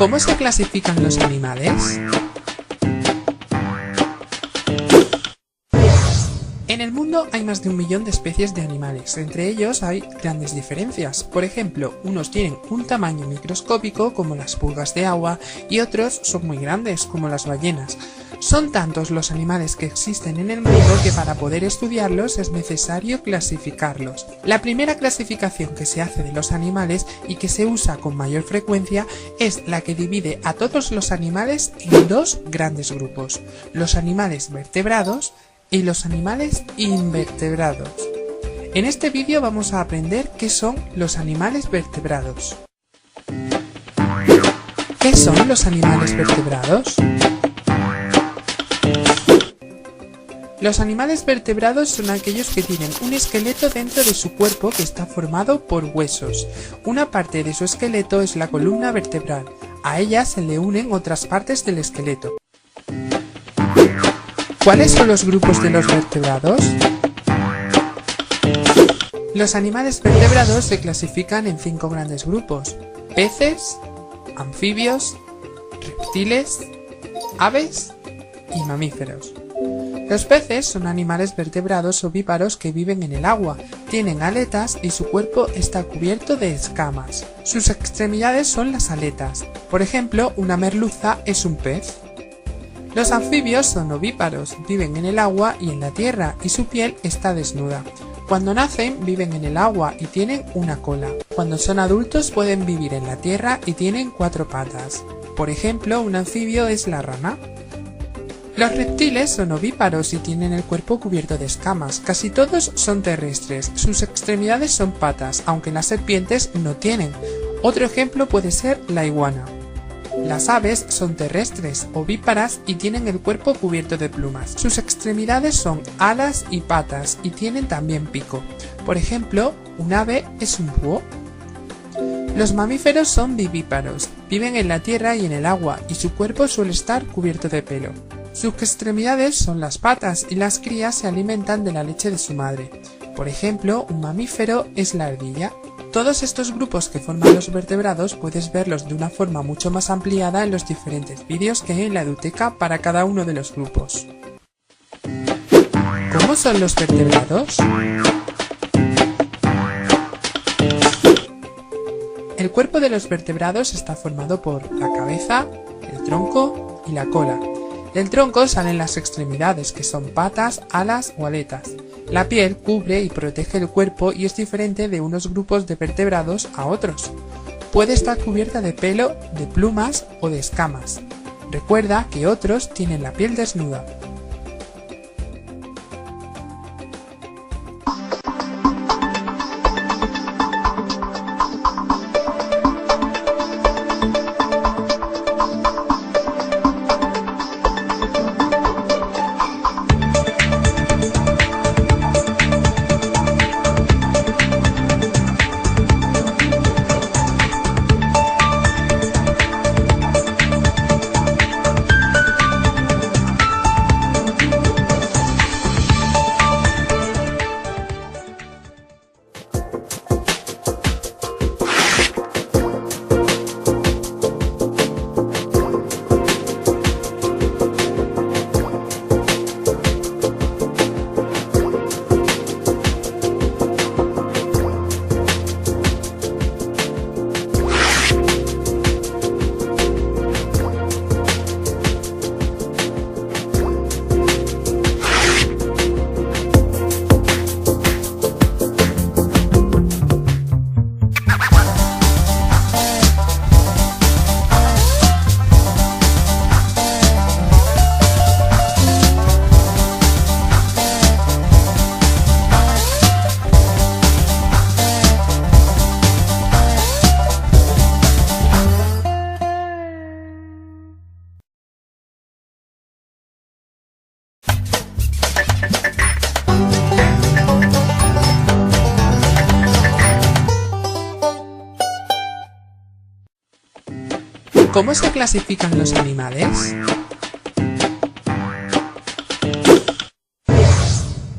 ¿Cómo se clasifican los animales? En el mundo hay más de 1 millón de especies de animales, entre ellos hay grandes diferencias. Por ejemplo, unos tienen un tamaño microscópico como las pulgas de agua y otros son muy grandes como las ballenas. Son tantos los animales que existen en el mundo que para poder estudiarlos es necesario clasificarlos. La primera clasificación que se hace de los animales y que se usa con mayor frecuencia es la que divide a todos los animales en 2 grandes grupos: los animales vertebrados y los animales invertebrados. En este vídeo vamos a aprender qué son los animales vertebrados. ¿Qué son los animales vertebrados? Los animales vertebrados son aquellos que tienen un esqueleto dentro de su cuerpo que está formado por huesos. Una parte de su esqueleto es la columna vertebral. A ella se le unen otras partes del esqueleto. ¿Cuáles son los grupos de los vertebrados? Los animales vertebrados se clasifican en 5 grandes grupos: peces, anfibios, reptiles, aves y mamíferos. Los peces son animales vertebrados ovíparos que viven en el agua, tienen aletas y su cuerpo está cubierto de escamas. Sus extremidades son las aletas. Por ejemplo, una merluza es un pez. Los anfibios son ovíparos, viven en el agua y en la tierra y su piel está desnuda. Cuando nacen viven en el agua y tienen una cola. Cuando son adultos pueden vivir en la tierra y tienen 4 patas. Por ejemplo, un anfibio es la rana. Los reptiles son ovíparos y tienen el cuerpo cubierto de escamas. Casi todos son terrestres. Sus extremidades son patas, aunque las serpientes no tienen. Otro ejemplo puede ser la iguana. Las aves son terrestres, ovíparas y tienen el cuerpo cubierto de plumas. Sus extremidades son alas y patas y tienen también pico. Por ejemplo, un ave es un búho. Los mamíferos son vivíparos, viven en la tierra y en el agua y su cuerpo suele estar cubierto de pelo. Sus extremidades son las patas y las crías se alimentan de la leche de su madre. Por ejemplo, un mamífero es la ardilla. Todos estos grupos que forman los vertebrados puedes verlos de una forma mucho más ampliada en los diferentes vídeos que hay en la Eduteca para cada uno de los grupos. ¿Cómo son los vertebrados? El cuerpo de los vertebrados está formado por la cabeza, el tronco y la cola. Del tronco salen las extremidades, que son patas, alas o aletas. La piel cubre y protege el cuerpo y es diferente de unos grupos de vertebrados a otros. Puede estar cubierta de pelo, de plumas o de escamas. Recuerda que otros tienen la piel desnuda. ¿Cómo se clasifican los animales?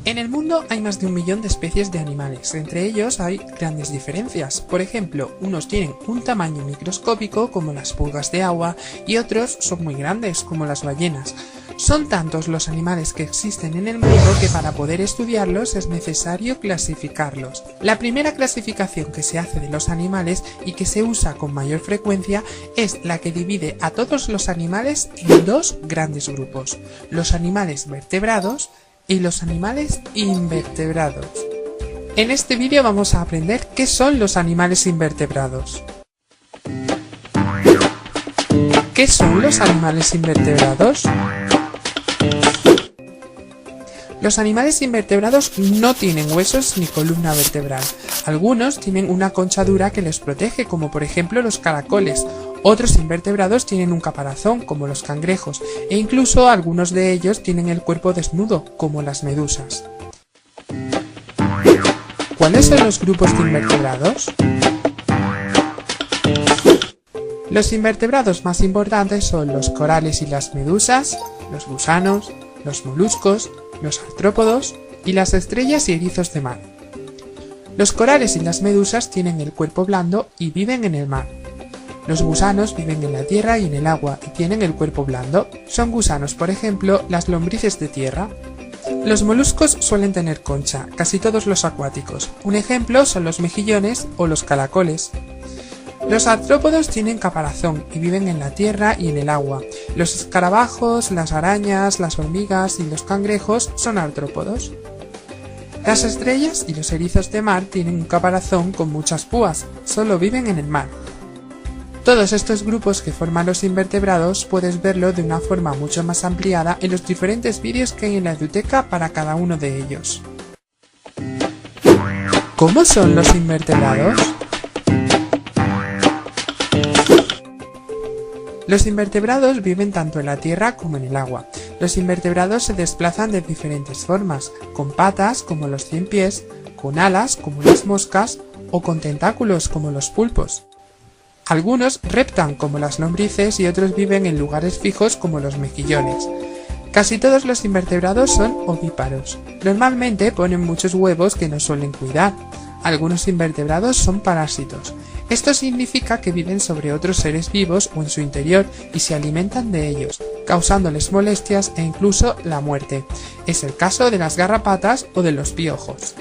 En En el mundo hay más de 1 millón de especies de animales, entre ellos hay grandes diferencias. Por ejemplo, unos tienen un tamaño microscópico como las pulgas de agua y otros son muy grandes como las ballenas. Son tantos los animales que existen en el mundo que para poder estudiarlos es necesario clasificarlos. La primera clasificación que se hace de los animales y que se usa con mayor frecuencia es la que divide a todos los animales en 2 grandes grupos: los animales vertebrados y los animales invertebrados. En este vídeo vamos a aprender qué son los animales invertebrados. ¿Qué son los animales invertebrados? Los animales invertebrados no tienen huesos ni columna vertebral. Algunos tienen una concha dura que les protege, como por ejemplo los caracoles. Otros invertebrados tienen un caparazón, como los cangrejos, e incluso algunos de ellos tienen el cuerpo desnudo, como las medusas. ¿Cuáles son los grupos de invertebrados? Los invertebrados más importantes son los corales y las medusas, los gusanos, los moluscos, los artrópodos y las estrellas y erizos de mar. Los corales y las medusas tienen el cuerpo blando y viven en el mar. Los gusanos viven en la tierra y en el agua y tienen el cuerpo blando. Son gusanos, por ejemplo, las lombrices de tierra. Los moluscos suelen tener concha, casi todos los acuáticos. Un ejemplo son los mejillones o los caracoles. Los artrópodos tienen caparazón y viven en la tierra y en el agua. Los escarabajos, las arañas, las hormigas y los cangrejos son artrópodos. Las estrellas y los erizos de mar tienen un caparazón con muchas púas, solo viven en el mar. Todos estos grupos que forman los invertebrados puedes verlo de una forma mucho más ampliada en los diferentes vídeos que hay en la Eduteca para cada uno de ellos. ¿Cómo son los invertebrados? Los invertebrados viven tanto en la tierra como en el agua. Los invertebrados se desplazan de diferentes formas, con patas como los ciempiés, con alas como las moscas o con tentáculos como los pulpos. Algunos reptan como las lombrices y otros viven en lugares fijos como los mejillones. Casi todos los invertebrados son ovíparos. Normalmente ponen muchos huevos que no suelen cuidar. Algunos invertebrados son parásitos. Esto significa que viven sobre otros seres vivos o en su interior y se alimentan de ellos, causándoles molestias e incluso la muerte. Es el caso de las garrapatas o de los piojos.